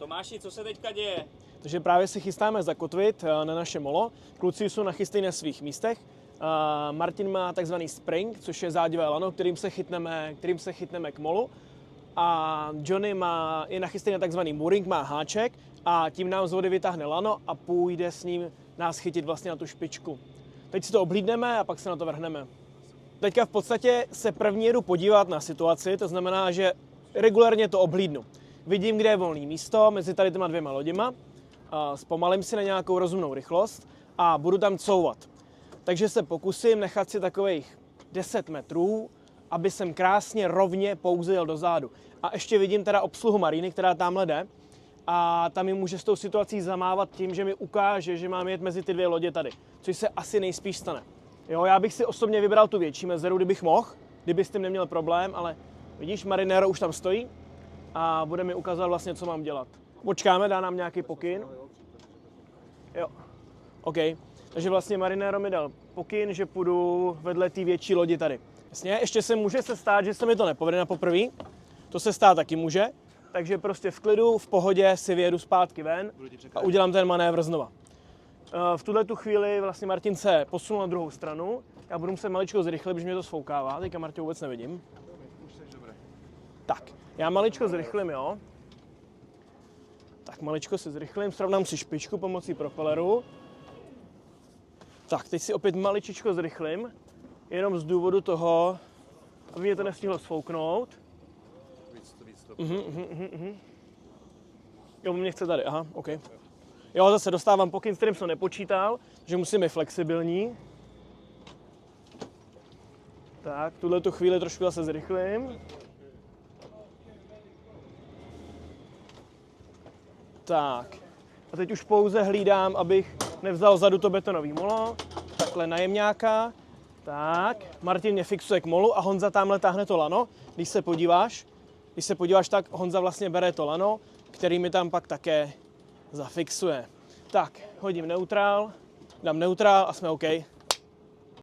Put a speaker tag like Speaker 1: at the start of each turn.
Speaker 1: Tomáši, co se teďka děje?
Speaker 2: Takže právě si chystáme zakotvit na naše molo. Kluci jsou nachystaní na svých místech. Martin má takzvaný spring, což je zádivé lano, kterým se chytneme k molu. A Johnny je nachystaný na takzvaný mooring, má háček a tím nám z vody vytáhne lano a půjde s ním nás chytit vlastně na tu špičku. Teď si to oblídneme a pak se na to vrhneme. Teďka v podstatě se první jedu podívat na situaci, to znamená, že regulérně to oblídnu. Vidím, kde je volné místo mezi tady těma dvěma loděma, zpomalím si na nějakou rozumnou rychlost a budu tam couvat. Takže se pokusím nechat si takových 10 metrů, aby jsem krásně rovně pouze jel dozadu. A ještě vidím teda obsluhu Mariny, která tamhle jde a tam mi může s tou situací zamávat tím, že mi ukáže, že mám jet mezi ty dvě lodě tady, což se asi nejspíš stane. Jo, já bych si osobně vybral tu větší mezeru, kdybych mohl, kdyby s tím neměl problém, ale vidíš, Marinero už tam stojí a bude mi ukazovat vlastně, co mám dělat. Počkáme, dá nám nějaký pokyn. Jo, OK. Takže vlastně Marinero mi dal pokyn, že půjdu vedle té větší lodi tady. Jasně, ještě se může stát, že se mi to nepovede na poprvé. To se stát taky může. Takže prostě v klidu, v pohodě si vyjedu zpátky ven a udělám ten manévr znova. V tuhle tu chvíli vlastně Martin se posunul na druhou stranu. Já budu muset maličko zrychlit, protože mě to sfoukává. Teďka Martě vůbec nevidím. Tak, já maličko zrychlím, jo. Tak maličko se zrychlím, srovnám si špičku pomocí propeleru. Tak, teď si opět maličičko zrychlím, jenom z důvodu toho, aby mě to nestihlo sfouknout. Jo, mě chce tady, aha, OK. Jo, zase dostávám pokyn, s kterým jsem nepočítal, že musím být flexibilní. Tak, tuhle tu chvíli trošku zase zrychlím. Tak, a teď už pouze hlídám, abych nevzal zadu to betonový molo. Takhle na jemňáka. Tak, Martin mě fixuje k molu a Honza tamhle táhne to lano. Když se podíváš, tak Honza vlastně bere to lano, který mi tam pak také zafixuje. Tak, hodím neutrál, dám neutrál a jsme OK.